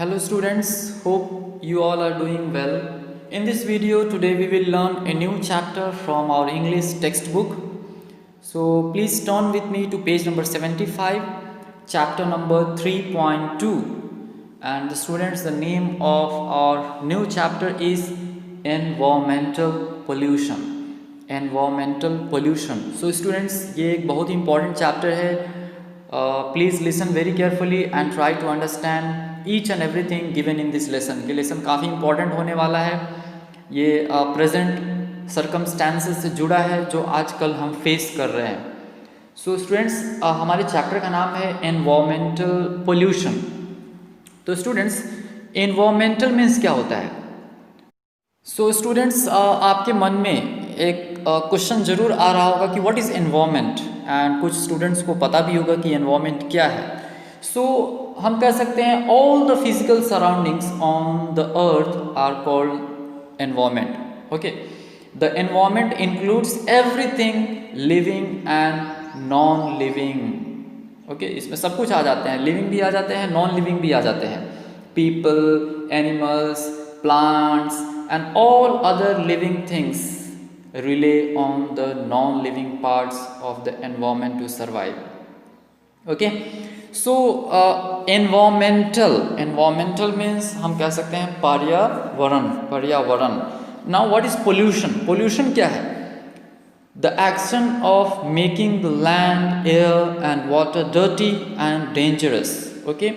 Hello students, hope you all are doing well. In this video today we will learn a new chapter from our English textbook. So please turn with me to page number 75, chapter number 3.2. And the students, the name of our new chapter is environmental pollution. Environmental pollution. So students, ये एक बहुत ही important chapter है. Please listen very carefully and try to understand each and everything given in this lesson. ये lesson काफ़ी important होने वाला है. ये प्रेजेंट सर्कमस्टांसेस से जुड़ा है जो आजकल हम फेस कर रहे हैं. सो स्टूडेंट्स, हमारे चैप्टर का नाम है एनवायरमेंटल पोल्यूशन. तो स्टूडेंट्स, एनवायरमेंटल मीन्स क्या होता है? सो स्टूडेंट्स, आपके मन में एक क्वेश्चन जरूर आ रहा होगा कि व्हाट इज़ एनवायरमेंट, एंड कुछ स्टूडेंट्स को पता भी होगा कि एनवायरमेंट क्या है. सो हम कह सकते हैं all the physical surroundings on the earth are called environment. Okay, the environment includes everything living and non living. Okay, इसमें सब कुछ आ जाते हैं, लिविंग भी आ जाते हैं, नॉन लिविंग भी आ जाते हैं. People, animals, plants and all other living things rely on the non-living parts of the environment to survive. Okay, so environmental means हम कह सकते हैं पर्यावरण. Now what is pollution? Pollution क्या है? The action of making the land, air and water dirty and dangerous. Okay,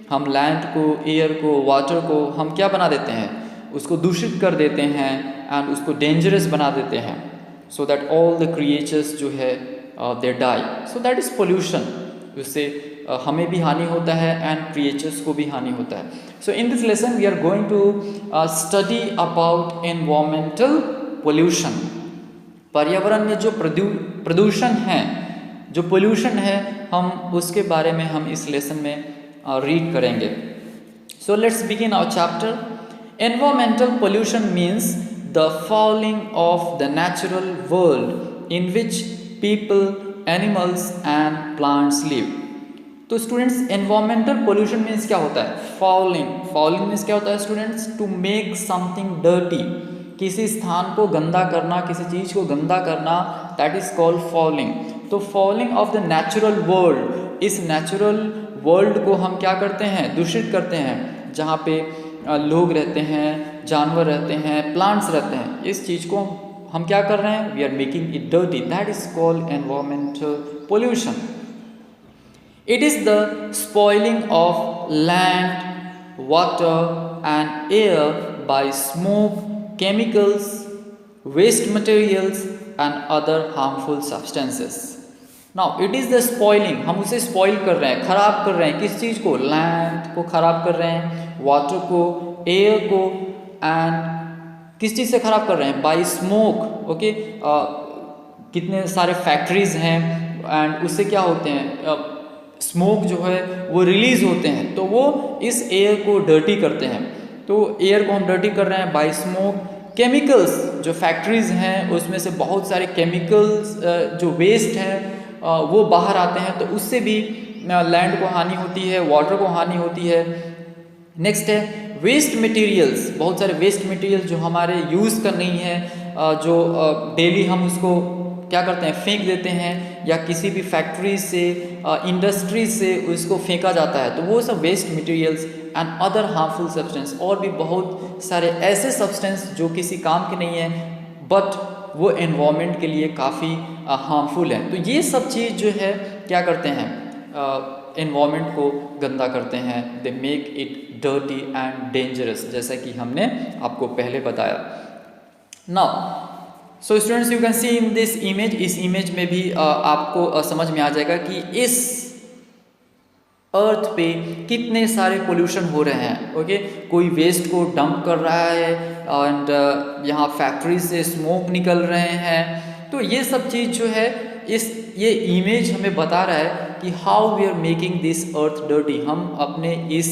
हम land को, air को, वाटर को हम क्या बना देते हैं? उसको दूषित कर देते हैं एंड उसको डेंजरस बना देते हैं, so that all the creatures जो है they die. So that is pollution. उससे हमें भी हानि होता है एंड क्रिएचर्स को भी हानि होता है. So in this lesson we are going to study about environmental pollution. पर्यावरण में जो प्रदूषण है, जो पोल्यूशन है, हम उसके बारे में हम इस लेसन में रीड करेंगे. So let's begin our chapter. Environmental pollution means the fouling of the natural world in which people, animals and plants live. तो स्टूडेंट्स, environmental pollution means क्या होता है? Fouling means क्या होता है students? To make something dirty. किसी स्थान को गंदा करना, किसी चीज़ को गंदा करना, that is called fouling. तो fouling of the natural world, इस natural world को हम क्या करते हैं? दूषित करते हैं. जहाँ पे लोग रहते हैं, जानवर रहते हैं, प्लांट्स रहते हैं, इस चीज़ को हम क्या कर रहे हैं? We are making it dirty. That is called environmental pollution. It is the spoiling of land, water and air by smoke, chemicals, waste materials and other harmful substances. Now it is the spoiling, हम उसे spoil कर रहे हैं, ख़राब कर रहे हैं. किस चीज़ को? लैंड को ख़राब कर रहे हैं, वाटर को, एयर को, एंड किस चीज़ से ख़राब कर रहे हैं? Bye smoke. ओके, कितने सारे फैक्ट्रीज़ हैं एंड उससे क्या होते हैं? स्मोक जो है वो रिलीज़ होते हैं, तो वो इस एयर को डर्टी करते हैं. तो एयर को हम डर्टी कर रहे हैं बाय स्मोक. केमिकल्स, जो फैक्ट्रीज़ हैं उसमें से बहुत सारे केमिकल्स जो वेस्ट हैं वो बाहर आते हैं, तो उससे भी लैंड को हानि होती है, वाटर को हानि होती है. नेक्स्ट है वेस्ट मटेरियल्स. बहुत सारे वेस्ट मटेरियल जो हमारे यूज़ का नहीं है, जो डेली हम उसको क्या करते हैं? फेंक देते हैं, या किसी भी फैक्ट्री से, इंडस्ट्री से उसको फेंका जाता है, तो वो सब waste materials and other harmful substance. और भी बहुत सारे ऐसे सब्सटेंस जो किसी काम के नहीं है बट वो एनवायरनमेंट के लिए काफ़ी हार्मफुल है. तो ये सब चीज़ जो है क्या करते हैं? एनवायरनमेंट को गंदा करते हैं. They make it dirty and dangerous, जैसा कि हमने आपको पहले बताया. Now so students, you can see in this image. इस इमेज में भी आपको समझ में आ जाएगा कि इस अर्थ पे कितने सारे पोल्यूशन हो रहे हैं. ओके, कोई वेस्ट को डंप कर रहा है एंड यहाँ फैक्ट्री से स्मोक निकल रहे हैं. तो ये सब चीज़ जो है, ये इमेज हमें बता रहा है कि how we are making this earth dirty. हम अपने इस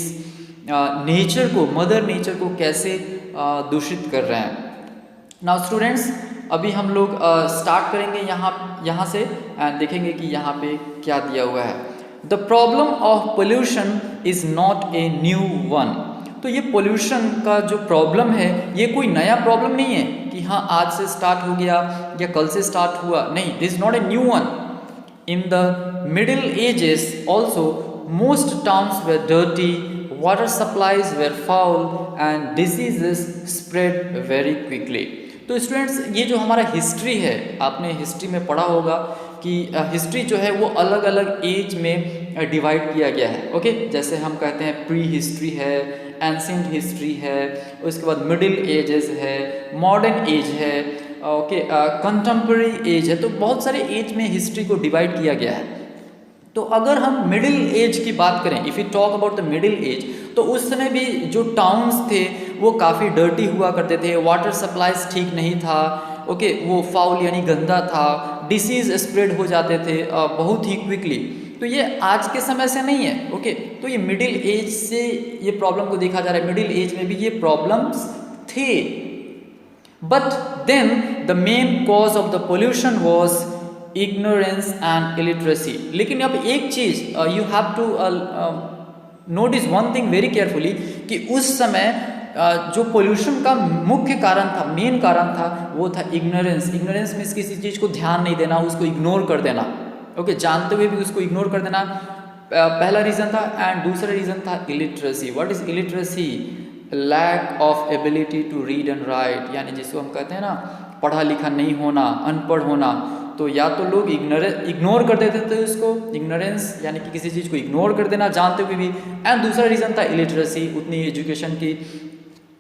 नेचर को, मदर नेचर को कैसे दूषित कर रहे हैं. नाउ स्टूडेंट्स, अभी हम लोग स्टार्ट करेंगे यहाँ से एंड देखेंगे कि यहाँ पे क्या दिया हुआ है. The problem of pollution is not a new one. तो ये पोल्यूशन का जो प्रॉब्लम है ये कोई नया प्रॉब्लम नहीं है कि हाँ आज से स्टार्ट हो गया या कल से स्टार्ट हुआ, नहीं, this is not a new one. In the middle ages also most towns were dirty, water supplies were foul and diseases spread very quickly. तो स्टूडेंट्स ये जो हमारा हिस्ट्री है, आपने हिस्ट्री में पढ़ा होगा कि हिस्ट्री जो है वो अलग अलग एज में डिवाइड किया गया है. ओके, जैसे हम कहते हैं प्री हिस्ट्री है, एंशिएंट हिस्ट्री है, उसके बाद मिडिल एजेस है, मॉडर्न एज है, ओके, कंटेम्प्रेरी एज है. तो बहुत सारे एज में हिस्ट्री को डिवाइड किया गया है. तो अगर हम मिडिल एज की बात करें, if you talk about the middle age, तो उस समय भी जो टाउन्स थे वो काफ़ी डर्टी हुआ करते थे, वाटर सप्लाईज ठीक नहीं था, ओके, वो फाउल यानी गंदा था, डिसीज़ स्प्रेड हो जाते थे बहुत ही क्विकली. तो ये आज के समय से नहीं है. ओके, तो ये मिडिल एज से ये प्रॉब्लम को देखा जा रहा है. मिडिल एज में भी ये प्रॉब्लम्स थे, but then the main cause of the pollution was ignorance and illiteracy. लेकिन अब एक चीज़ you have to notice one thing very carefully कि उस समय जो पोल्यूशन का मुख्य कारण था, मेन कारण था, वो था इग्नोरेंस. इग्नोरेंस मीन्स किसी चीज़ को ध्यान नहीं देना, उसको इग्नोर कर देना. ओके, जानते हुए भी उसको इग्नोर कर देना, पहला रीज़न था. एंड दूसरा रीज़न था illiteracy. What is illiteracy? Lack of ability to read and write, यानी जिसको हम कहते हैं ना पढ़ा लिखा नहीं होना, अनपढ़ होना. तो या तो लोग इग्नोर कर देते थे उसको, इग्नोरेंस यानी कि किसी चीज़ को इग्नोर कर देना जानते हुए भी. एंड दूसरा रीज़न था इलिटरेसी, उतनी एजुकेशन की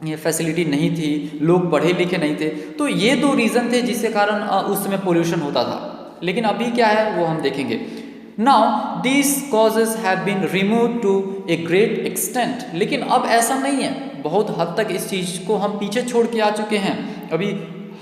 ये फैसिलिटी नहीं थी, लोग पढ़े लिखे नहीं थे. तो ये दो रीज़न थे जिसके कारण उस समय पोल्यूशन होता था. लेकिन अभी क्या है वो हम देखेंगे. Now this causes have been remove to a great extent. लेकिन अब ऐसा नहीं है, बहुत हद तक इस चीज़ को हम पीछे छोड़ के आ चुके हैं. अभी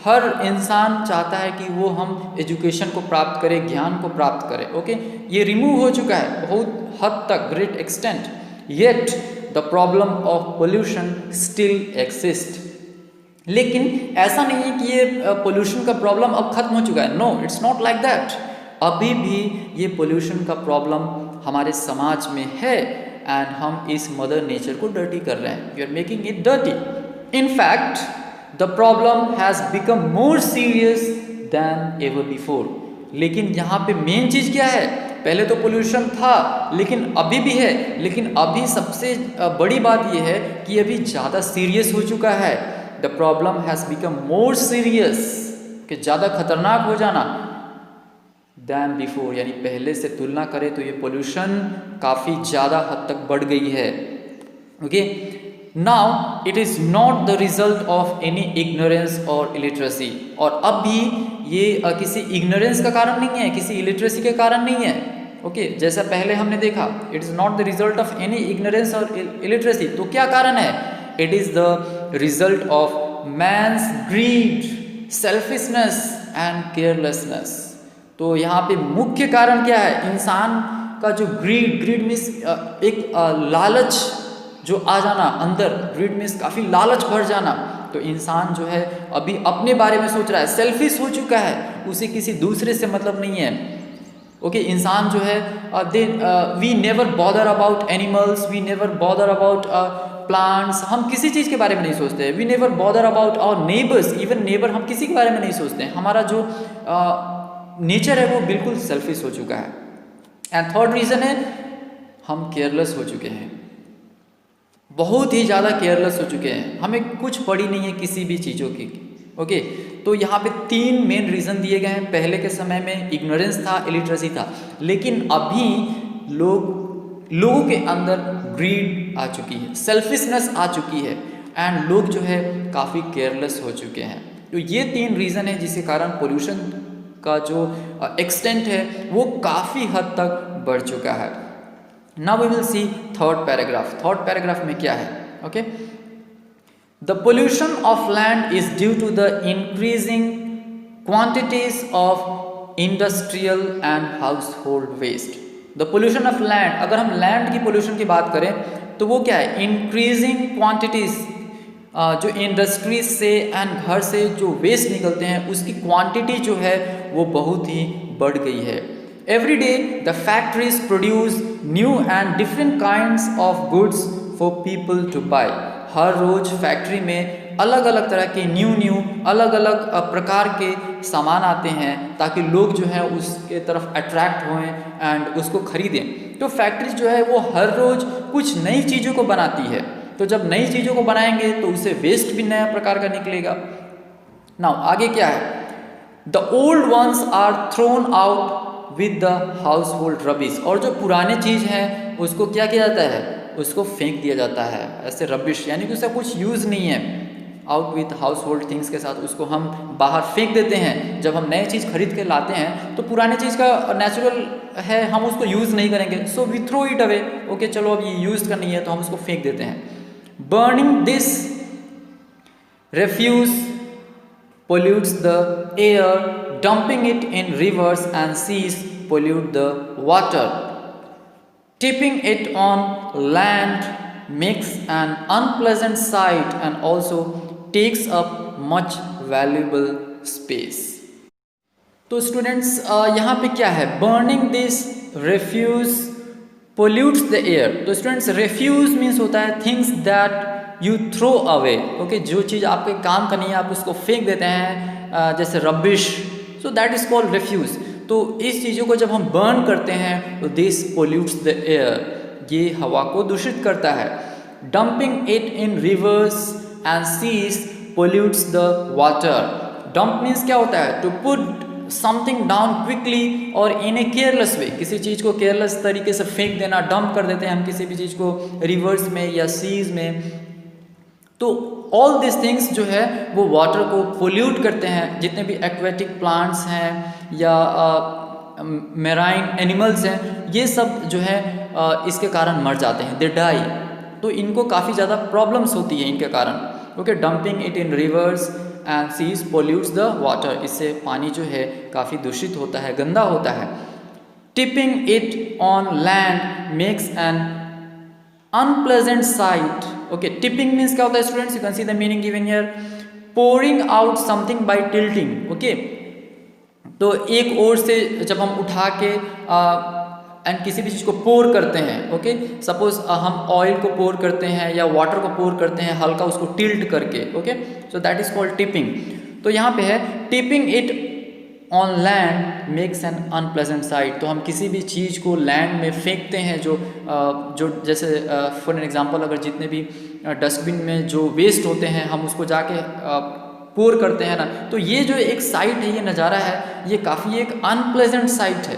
हर इंसान चाहता है कि वो हम एजुकेशन को प्राप्त करें, ज्ञान को प्राप्त करें. ओके, ये रिमूव हो चुका है बहुत हद तक, great extent. Yet the problem of pollution still exist. लेकिन ऐसा नहीं है कि ये पोल्यूशन का प्रॉब्लम अब खत्म हो चुका है. No, it's not like that. अभी भी ये पोल्यूशन का प्रॉब्लम हमारे समाज में है एंड हम इस मदर नेचर को डर्टी कर रहे हैं. We are making it dirty. In fact the problem has become more serious than ever before. लेकिन यहाँ पे मेन चीज़ क्या है? पहले तो पोल्यूशन था, लेकिन अभी भी है. लेकिन अभी सबसे बड़ी बात यह है कि अभी ज़्यादा सीरियस हो चुका है. The problem has become more serious, कि ज़्यादा खतरनाक हो जाना दैन बिफोर, यानी पहले से तुलना करें तो ये पोल्यूशन काफ़ी ज़्यादा हद तक बढ़ गई है. Okay, Now it is not the result of any ignorance or illiteracy. और अब भी ये किसी ignorance का कारण नहीं है, किसी illiteracy के कारण नहीं है. ओके, जैसा पहले हमने देखा, it is not the result of any ignorance or illiteracy. तो क्या कारण है? It is the result of man's greed, selfishness and carelessness. तो यहाँ पे मुख्य कारण क्या है? इंसान का जो ग्रीड मीन्स एक लालच जो आ जाना अंदर, ग्रीड मीन्स काफ़ी लालच भर जाना. तो इंसान जो है अभी अपने बारे में सोच रहा है, सेल्फिश हो चुका है, उसे किसी दूसरे से मतलब नहीं है. ओके, इंसान जो है we never bother about animals, we never bother about plants. हम किसी चीज़ के बारे में नहीं सोचते. We never bother about our neighbours, even neighbour हम किसी के बारे में नहीं सोचते. हमारा जो नेचर है वो बिल्कुल सेल्फिश हो चुका है. एंड थर्ड रीज़न है हम केयरलेस हो चुके हैं, बहुत ही ज़्यादा केयरलेस हो चुके हैं. हमें कुछ पड़ी नहीं है किसी भी चीज़ों की. ओके, तो यहाँ पे 3 मेन रीज़न दिए गए हैं. पहले के समय में इग्नोरेंस था, इलिटरेसी था. लेकिन अभी लोगों के अंदर ग्रीड आ चुकी है, सेल्फिशनेस आ चुकी है एंड लोग जो है काफ़ी केयरलेस हो चुके हैं. तो ये 3 रीज़न है जिसके कारण पोल्यूशन का जो एक्सटेंट है वो काफ़ी हद तक बढ़ चुका है. Now we will see third paragraph. Third paragraph में क्या है? Okay, the pollution of land is due to the increasing quantities of industrial and household waste. The pollution of land, अगर हम land की pollution की बात करें तो वो क्या है? Increasing quantities, जो इंडस्ट्रीज से एंड घर से जो वेस्ट निकलते हैं उसकी क्वांटिटी जो है वो बहुत ही बढ़ गई है. Every day, the factories produce new and different kinds of goods for people to buy. हर रोज़ फैक्ट्री में अलग अलग तरह के न्यू अलग अलग प्रकार के सामान आते हैं ताकि लोग जो है उसके तरफ अट्रैक्ट हों एंड उसको खरीदें। तो फैक्ट्री जो है वो हर रोज़ कुछ नई चीज़ों को बनाती है, तो जब नई चीज़ों को बनाएंगे तो उससे वेस्ट भी नया प्रकार का निकलेगा। नाउ आगे क्या है, the old ones are thrown out with the household rubbish. और जो पुराने चीज़ हैं उसको क्या किया जाता है, उसको फेंक दिया जाता है ऐसे रबिश, यानी कि उसका कुछ यूज़ नहीं है। Out with house hold things के साथ उसको हम बाहर फेंक देते हैं। जब हम नए चीज़ खरीद के लाते हैं तो पुराने चीज़ का नेचुरल है, हम उसको यूज़ नहीं करेंगे, so we throw it away. Okay चलो अब ये यूज़ करनी है तो हम उसको फेंक देते हैं। Burning this refuse pollutes the air, dumping it in rivers and seas pollute the water. Tipping it on land makes an unpleasant sight and also takes up much valuable space. तो students यहाँ पे क्या है, burning this refuse pollutes the air। तो students refuse means होता है things that you throw away. Okay, जो चीज़ आपके काम का नहीं है आप उसको फेंक देते हैं, जैसे rubbish, so that is called refuse. तो इस चीज़ों को जब हम बर्न करते हैं तो दिस पोल्यूट्स द एयर, ये हवा को दूषित करता है। Dumping it in rivers and seas pollutes the water. Dump means क्या होता है, to put something down quickly और इन ए केयरलेस वे, किसी चीज़ को केयरलेस तरीके से फेंक देना, डंप कर देते हैं हम किसी भी चीज़ को रिवर्स में या सीज में। तो ऑल दिस थिंग्स जो है वो वाटर को पोल्यूट करते हैं। जितने भी एक्वेटिक प्लांट्स हैं या मेराइन एनिमल्स हैं, ये सब जो है इसके कारण मर जाते हैं, दे डाई। तो इनको काफ़ी ज़्यादा प्रॉब्लम्स होती है इनके कारण। Okay, dumping it in rivers and seas pollutes the water, इससे पानी जो है काफ़ी दूषित होता है, गंदा होता है। Tipping it on land makes an unpleasant site. Okay, tipping means क्या होता है students, you can see the meaning given here, pouring out something by tilting. Okay, तो एक ओर से जब हम उठा के एंड किसी भी चीज़ को पोर करते हैं, ओके सपोज हम ऑयल को पोर करते हैं या वाटर को पोर करते हैं हल्का उसको टिल्ट करके, okay so that is called tipping. तो यहाँ पे है tipping it on land makes an unpleasant site. तो हम किसी भी चीज़ को लैंड में फेंकते हैं जो जैसे फॉर एन एग्जांपल अगर जितने भी डस्टबिन में जो वेस्ट होते हैं हम उसको जाके पोर करते हैं ना, तो ये जो एक साइट है, ये नज़ारा है, ये काफ़ी एक अनप्लेजेंट साइट है,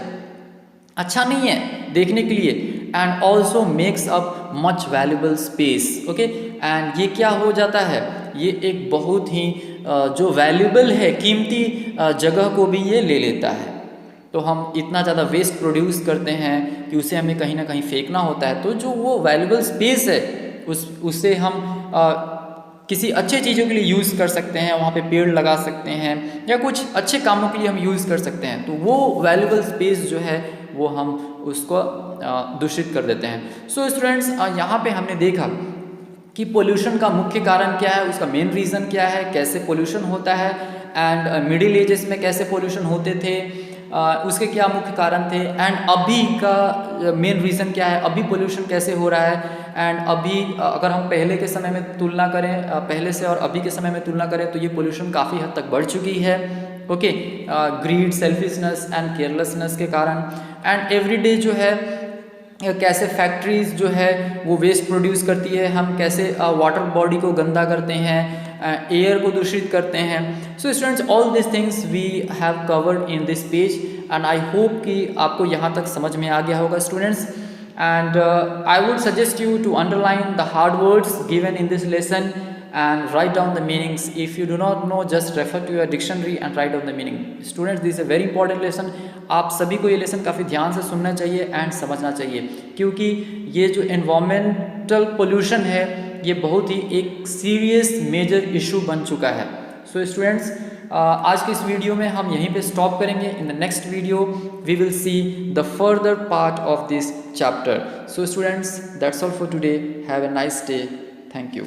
अच्छा नहीं है देखने के लिए। And also makes up much valuable space. Okay, and ये क्या हो जाता है, ये एक बहुत ही जो वैल्यूबल है, कीमती जगह को भी ये ले लेता है। तो हम इतना ज़्यादा वेस्ट प्रोड्यूस करते हैं कि उसे हमें कहीं ना कहीं फेंकना होता है। तो जो वो वैल्यूबल स्पेस है उससे हम किसी अच्छे चीज़ों के लिए यूज़ कर सकते हैं, वहाँ पे पेड़ लगा सकते हैं या कुछ अच्छे कामों के लिए हम यूज़ कर सकते हैं। तो वो वैल्यूबल स्पेस जो है वो हम उसको दूषित कर देते हैं। सो स्टूडेंट्स, यहाँ पे हमने देखा कि पोल्यूशन का मुख्य कारण क्या है, उसका मेन रीज़न क्या है, कैसे पोल्यूशन होता है, एंड मिडिल एजेस में कैसे पोल्यूशन होते थे, उसके क्या मुख्य कारण थे, एंड अभी का मेन रीज़न क्या है, अभी पोल्यूशन कैसे हो रहा है। एंड अभी अगर हम पहले के समय में तुलना करें, पहले से और अभी के समय में तुलना करें तो ये पोल्यूशन काफ़ी हद तक बढ़ चुकी है। Okay, greed, selfishness and carelessness के कारण। एंड एवरीडे जो है कैसे फैक्ट्रीज जो है वो वेस्ट प्रोड्यूस करती है, हम कैसे वाटर बॉडी को गंदा करते हैं, एयर को दूषित करते हैं। So students, all this things we have covered in this page and I hope कि आपको यहाँ तक समझ में आ गया होगा students. And I would suggest you to underline the hard words given in this lesson and write down the meanings. If you do not know, just refer to your dictionary and write down the meaning. Students, this is a very important lesson. आप सभी को ये lesson काफ़ी ध्यान से सुनना चाहिए and समझना चाहिए, क्योंकि ये जो एनवायरमेंटल पोल्यूशन है ये बहुत ही एक सीरियस मेजर इशू बन चुका है। सो स्टूडेंट्स, आज के इस वीडियो में हम यहीं पे स्टॉप करेंगे। In the next video we will see the further part of this chapter. So students, that's all for today. Have a nice day. Thank you.